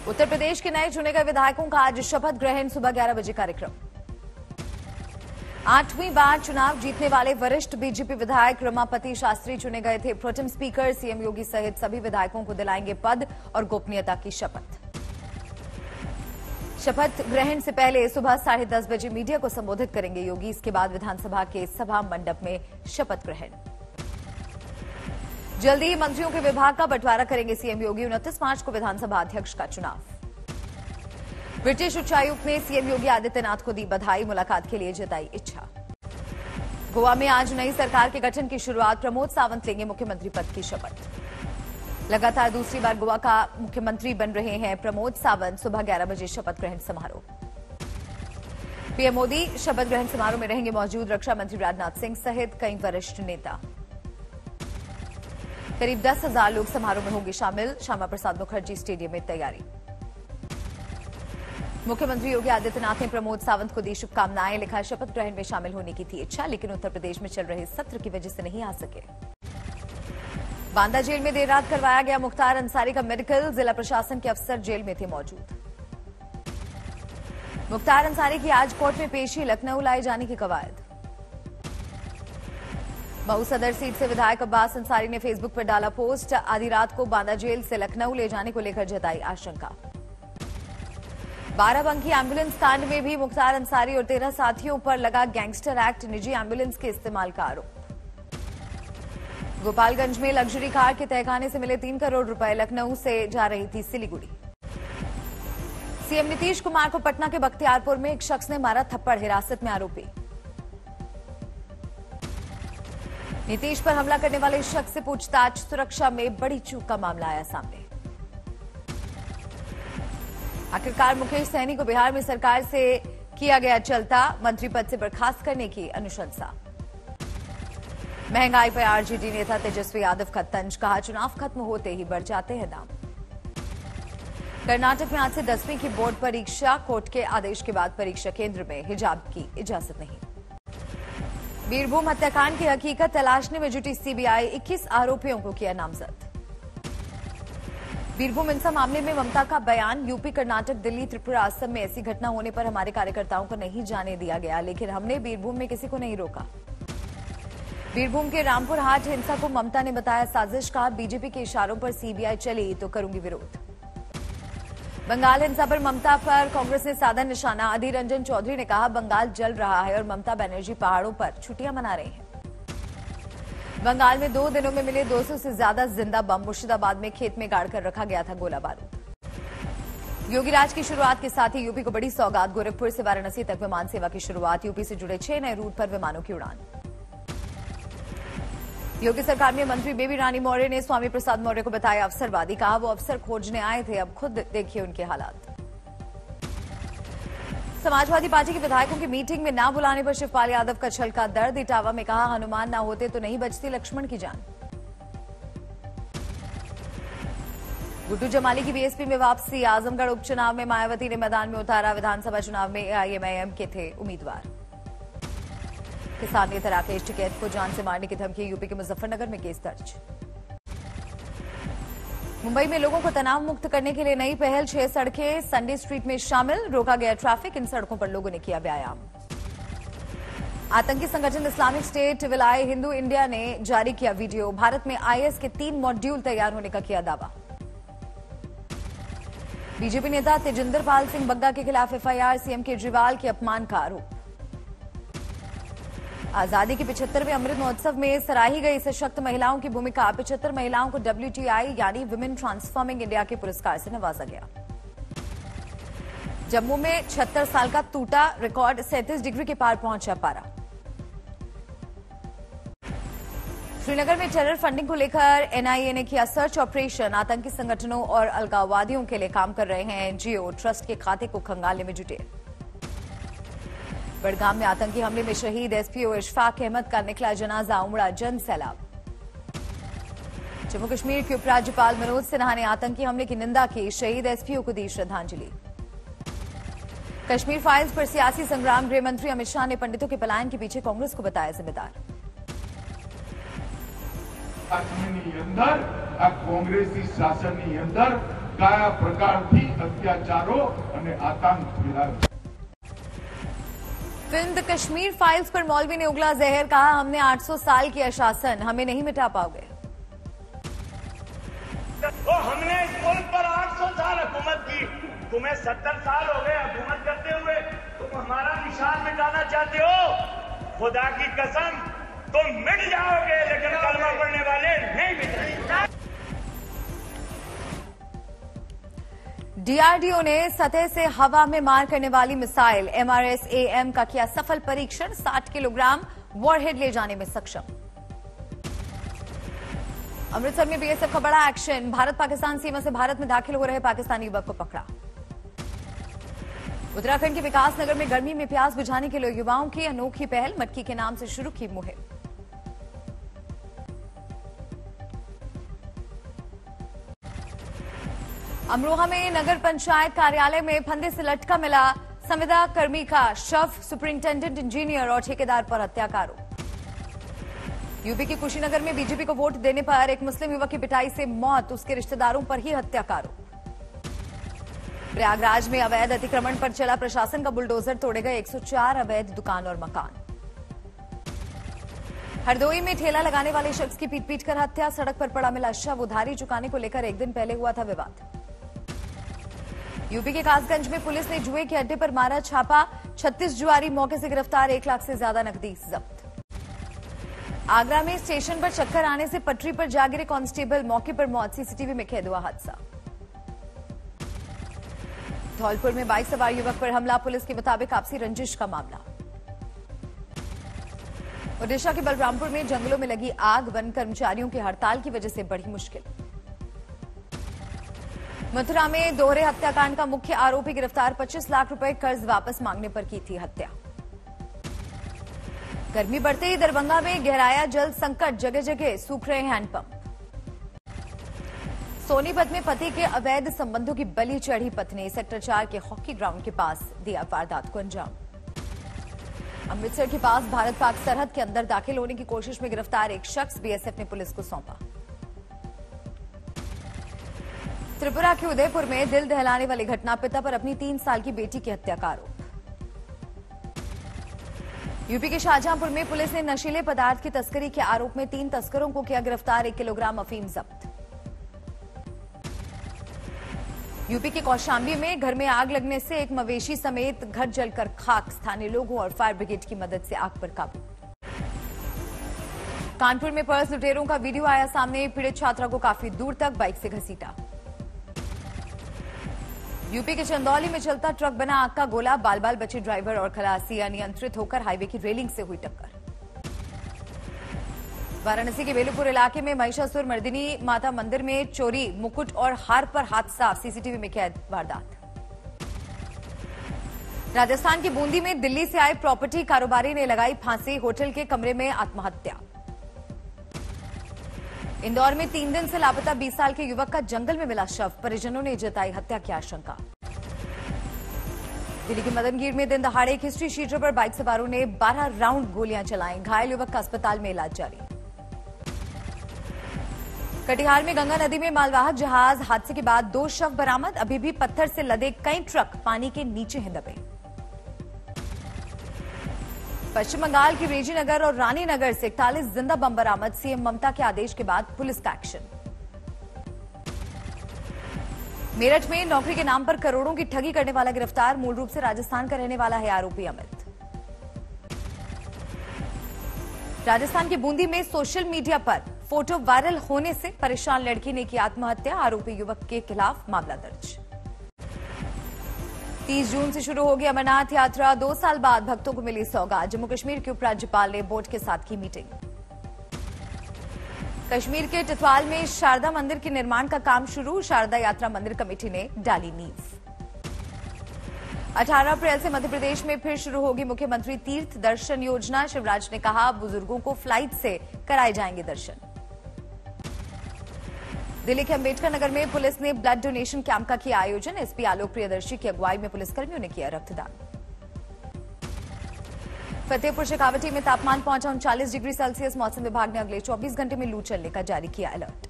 उत्तर प्रदेश के नए चुने गए विधायकों का आज शपथ ग्रहण सुबह 11 बजे कार्यक्रम। 8वीं बार चुनाव जीतने वाले वरिष्ठ बीजेपी विधायक रमापति शास्त्री चुने गए थे। प्रोटेम स्पीकर सीएम योगी सहित सभी विधायकों को दिलाएंगे पद और गोपनीयता की शपथ। शपथ ग्रहण से पहले सुबह 10:30 बजे मीडिया को संबोधित करेंगे योगी। इसके बाद विधानसभा के सभा मंडप में शपथ ग्रहण। जल्दी ही मंत्रियों के विभाग का बंटवारा करेंगे सीएम योगी। 29 मार्च को विधानसभा अध्यक्ष का चुनाव। ब्रिटिश उच्चायुक्त ने सीएम योगी आदित्यनाथ को दी बधाई, मुलाकात के लिए जताई इच्छा। गोवा में आज नई सरकार के गठन की शुरुआत। प्रमोद सावंत लेंगे मुख्यमंत्री पद की शपथ। लगातार दूसरी बार गोवा का मुख्यमंत्री बन रहे हैं प्रमोद सावंत। सुबह 11 बजे शपथ ग्रहण समारोह। पीएम मोदी शपथ ग्रहण समारोह में रहेंगे मौजूद। रक्षा मंत्री राजनाथ सिंह सहित कई वरिष्ठ नेता। करीब 10,000 लोग समारोह में होंगे शामिल। श्यामा प्रसाद मुखर्जी स्टेडियम में तैयारी। मुख्यमंत्री योगी आदित्यनाथ ने प्रमोद सावंत को दी शुभकामनाएं। लिखा, शपथ ग्रहण में शामिल होने की थी इच्छा, लेकिन उत्तर प्रदेश में चल रहे सत्र की वजह से नहीं आ सके। बांदा जेल में देर रात करवाया गया मुख्तार अंसारी का मेडिकल। जिला प्रशासन के अफसर जेल में थे मौजूद। मुख्तार अंसारी की आज कोर्ट में पेशी। लखनऊ लाए जाने की कवायद। मऊ सदर सीट से विधायक अब्बास अंसारी ने फेसबुक पर डाला पोस्ट। आधी रात को बांदा जेल से लखनऊ ले जाने को लेकर जताई आशंका। बाराबंकी एम्बुलेंस कांड में भी मुख्तार अंसारी और 13 साथियों पर लगा गैंगस्टर एक्ट। निजी एम्बुलेंस के इस्तेमाल का आरोप। गोपालगंज में लग्जरी कार के तहखाने से मिले 3 करोड़ रुपए। लखनऊ से जा रही थी सिलीगुड़ी। सीएम नीतीश कुमार को पटना के बख्तियारपुर में एक शख्स ने मारा थप्पड़। हिरासत में आरोपी। नीतीश पर हमला करने वाले शख्स से पूछताछ। सुरक्षा में बड़ी चूक का मामला आया सामने। आखिरकार मुकेश सहनी को बिहार में सरकार से किया गया चलता। मंत्री पद से बर्खास्त करने की अनुशंसा। महंगाई पर आरजेडी नेता तेजस्वी यादव का तंज। कहा, चुनाव खत्म होते ही बढ़ जाते हैं दाम। कर्नाटक में आज से 10वीं की बोर्ड परीक्षा। कोर्ट के आदेश के बाद परीक्षा केंद्र में हिजाब की इजाजत नहीं। बीरभूम हत्याकांड की हकीकत तलाशने में जुटी सीबीआई। 21 आरोपियों को किया नामजद। बीरभूम हिंसा मामले में ममता का बयान। यूपी, कर्नाटक, दिल्ली, त्रिपुरा, असम में ऐसी घटना होने पर हमारे कार्यकर्ताओं को नहीं जाने दिया गया, लेकिन हमने बीरभूम में किसी को नहीं रोका। बीरभूम के रामपुर हाट हिंसा को ममता ने बताया साजिश। का बीजेपी के इशारों पर सीबीआई चली तो करूंगी विरोध। बंगाल हिंसा पर ममता पर कांग्रेस ने साधा निशाना। अधीर रंजन चौधरी ने कहा, बंगाल जल रहा है और ममता बनर्जी पहाड़ों पर छुट्टियां मना रहे हैं। बंगाल में 2 दिनों में मिले 200 से ज्यादा जिंदा बम। मुर्शिदाबाद में खेत में गाड़कर रखा गया था गोला बारूद। योगी राज की शुरुआत के साथ ही यूपी को बड़ी सौगात। गोरखपुर से वाराणसी तक विमान सेवा की शुरुआत। यूपी से जुड़े 6 नए रूट पर विमानों की उड़ान। योगी सरकार में मंत्री बेबी रानी मौर्य ने स्वामी प्रसाद मौर्य को बताया अवसरवादी। कहा, वो अवसर खोजने आए थे, अब खुद देखिए उनके हालात। समाजवादी पार्टी के विधायकों की मीटिंग में ना बुलाने पर शिवपाल यादव का छलका दर्द। इटावा में कहा, हनुमान ना होते तो नहीं बचती लक्ष्मण की जान। गुड्डू जमाली की बीएसपी में वापसी। आजमगढ़ उपचुनाव में मायावती ने मैदान में उतारा। विधानसभा चुनाव में एआईएमआईएम के थे उम्मीदवार। किसान नेता राकेश टिकैत को जान से मारने की धमकी। यूपी के मुजफ्फरनगर में केस दर्ज। मुंबई में लोगों को तनाव मुक्त करने के लिए नई पहल। 6 सड़कें संडे स्ट्रीट में शामिल। रोका गया ट्रैफिक। इन सड़कों पर लोगों ने किया व्यायाम। आतंकी संगठन इस्लामिक स्टेट विलाय हिंदू इंडिया ने जारी किया वीडियो। भारत में आईएस के 3 मॉड्यूल तैयार होने का किया दावा। बीजेपी नेता तेजिंदर पाल सिंह बग्गा के खिलाफ एफआईआर। सीएम केजरीवाल के अपमान का आरोप। आजादी के 75वें अमृत महोत्सव में सराही गई सशक्त महिलाओं की भूमिका। 75 महिलाओं को WTI यानी विमेन ट्रांसफॉर्मिंग इंडिया के पुरस्कार से नवाजा गया। जम्मू में 76 साल का टूटा रिकॉर्ड। 37 डिग्री के पार पहुंचा पारा। श्रीनगर में टेरर फंडिंग को लेकर एनआईए ने किया सर्च ऑपरेशन। आतंकी संगठनों और अलगाववादियों के लिए काम कर रहे हैं एनजीओ। ट्रस्ट के खाते को खंगालने में जुटे। बड़गाम में आतंकी हमले में शहीद एसपीओ इशफाक अहमद का निकला जनाजा। उमड़ा जन सैलाब। जम्मू कश्मीर के उपराज्यपाल मनोज सिन्हा ने आतंकी हमले की निंदा की। शहीद एसपीओ को दी श्रद्धांजलि। कश्मीर फाइल्स पर सियासी संग्राम। गृह मंत्री अमित शाह ने पंडितों के पलायन के पीछे कांग्रेस को बताया जिम्मेदार। ની અંદર આ કોંગ્રેસી શાસનની અંદર કયા પ્રકારથી અત્યાચારો અને આતંક ફેલાયો। फिल्म द कश्मीर फाइल्स पर मौलवी ने उगला जहर, कहा हमने 800 साल किया शासन, हमें नहीं मिटा पाओगे। तो हमने इस मुल्क पर 800 साल हुकूमत की, तुम्हें 70 साल हो गए हुकूमत करते हुए, तुम हमारा निशान मिटाना चाहते हो? खुदा की कसम तुम मिट जाओगे, लेकिन कलमा पढ़ने वाले नहीं मिटेंगे। डीआरडीओ ने सतह से हवा में मार करने वाली मिसाइल MRS-AM का किया सफल परीक्षण, 60 किलोग्राम वॉरहेड ले जाने में सक्षम। अमृतसर में बीएसएफ का बड़ा एक्शन, भारत पाकिस्तान सीमा से भारत में दाखिल हो रहे पाकिस्तानी युवक को पकड़ा। उत्तराखंड के विकास नगर में गर्मी में प्यास बुझाने के लिए युवाओं की अनोखी पहल, मटकी के नाम से शुरू की मुहिम। अमरोहा में नगर पंचायत कार्यालय में फंदे से लटका मिला संविदा कर्मी का शव, सुपरिंटेंडेंट इंजीनियर और ठेकेदार पर हत्या का आरोप। यूपी के कुशीनगर में बीजेपी को वोट देने पर एक मुस्लिम युवक की पिटाई से मौत, उसके रिश्तेदारों पर ही हत्या का आरोप। प्रयागराज में अवैध अतिक्रमण पर चला प्रशासन का बुलडोजर, तोड़े गए 104 अवैध दुकान और मकान। हरदोई में ठेला लगाने वाले शख्स की पीट कर हत्या, सड़क पर पड़ा मिला शव, उधारी चुकाने को लेकर एक दिन पहले हुआ था विवाद। यूपी के कासगंज में पुलिस ने जुए के अड्डे पर मारा छापा, 36 जुआरी मौके से गिरफ्तार, 1 लाख से ज्यादा नकदी जब्त। आगरा में स्टेशन पर चक्कर आने से पटरी पर जा गिरे कांस्टेबल, मौके पर मौत, सीसीटीवी में कैद हुआ हादसा। धौलपुर में बाइक सवार युवक पर हमला, पुलिस के मुताबिक आपसी रंजिश का मामला। ओडिशा के बलरामपुर में जंगलों में लगी आग, वन कर्मचारियों की हड़ताल की वजह से बढ़ी मुश्किल। मथुरा में दोहरे हत्याकांड का मुख्य आरोपी गिरफ्तार, 25 लाख रुपए कर्ज वापस मांगने पर की थी हत्या। गर्मी बढ़ते ही दरभंगा में गहराया जल संकट, जगह जगह सूख रहे हैंडपंप। सोनीपत में पति के अवैध संबंधों की बलि चढ़ी पत्नी, सेक्टर 4 के हॉकी ग्राउंड के पास दिया वारदात को अंजाम। अमृतसर के पास भारत पाक सरहद के अंदर दाखिल होने की कोशिश में गिरफ्तार एक शख्स, बीएसएफ ने पुलिस को सौंपा। त्रिपुरा के उदयपुर में दिल दहलाने वाली घटना, पिता पर अपनी 3 साल की बेटी की हत्या का आरोप। यूपी के शाहजहांपुर में पुलिस ने नशीले पदार्थ की तस्करी के आरोप में 3 तस्करों को किया गिरफ्तार, 1 किलोग्राम अफीम जब्त। यूपी के कौशाम्बी में घर में आग लगने से एक मवेशी समेत घर जलकर खाक, स्थानीय लोगों और फायर ब्रिगेड की मदद से आग पर काबू। कानपुर में पर्स लुटेरों का वीडियो आया सामने, पीड़ित छात्रा को काफी दूर तक बाइक से घसीटा। यूपी के चंदौली में चलता ट्रक बना आग का गोला, बाल बाल बचे ड्राइवर और खलासी, अनियंत्रित होकर हाईवे की रेलिंग से हुई टक्कर। वाराणसी के बेलूपुर इलाके में महिषासुर मर्दिनी माता मंदिर में चोरी, मुकुट और हार पर हाथ साफ, सीसीटीवी में कैद वारदात। राजस्थान की बूंदी में दिल्ली से आए प्रॉपर्टी कारोबारी ने लगाई फांसी, होटल के कमरे में आत्महत्या। इंदौर में 3 दिन से लापता 20 साल के युवक का जंगल में मिला शव, परिजनों ने जताई हत्या की आशंका। दिल्ली के मदनगीर में दिन दहाड़े एक हिस्ट्री शीटर पर बाइक सवारों ने 12 राउंड गोलियां चलाई, घायल युवक का अस्पताल में इलाज जारी। कटिहार में गंगा नदी में मालवाहक जहाज हादसे के बाद 2 शव बरामद, अभी भी पत्थर से लदे कई ट्रक पानी के नीचे हैं दबे। पश्चिम बंगाल की रेजीनगर और रानीनगर से 41 जिंदा बम बरामद, सीएम ममता के आदेश के बाद पुलिस का एक्शन। मेरठ में नौकरी के नाम पर करोड़ों की ठगी करने वाला गिरफ्तार, मूल रूप से राजस्थान का रहने वाला है आरोपी अमित। राजस्थान के बूंदी में सोशल मीडिया पर फोटो वायरल होने से परेशान लड़की ने की आत्महत्या, आरोपी युवक के खिलाफ मामला दर्ज। 30 जून से शुरू होगी अमरनाथ यात्रा, 2 साल बाद भक्तों को मिली सौगात, जम्मू कश्मीर के उपराज्यपाल ने बोर्ड के साथ की मीटिंग। कश्मीर के टिटवाल में शारदा मंदिर के निर्माण का काम शुरू, शारदा यात्रा मंदिर कमेटी ने डाली नींव। 18 अप्रैल से मध्य प्रदेश में फिर शुरू होगी मुख्यमंत्री तीर्थ दर्शन योजना, शिवराज ने कहा बुजुर्गों को फ्लाइट से कराए जाएंगे दर्शन। दिल्ली के अंबेडकर नगर में पुलिस ने ब्लड डोनेशन कैंप का किया आयोजन, एसपी आलोक प्रियदर्शी की अगुवाई में पुलिसकर्मियों ने किया रक्तदान। फतेहपुर शेखावटी में तापमान पहुंचा 39 डिग्री सेल्सियस, मौसम विभाग ने अगले 24 घंटे में लू चलने का जारी किया अलर्ट।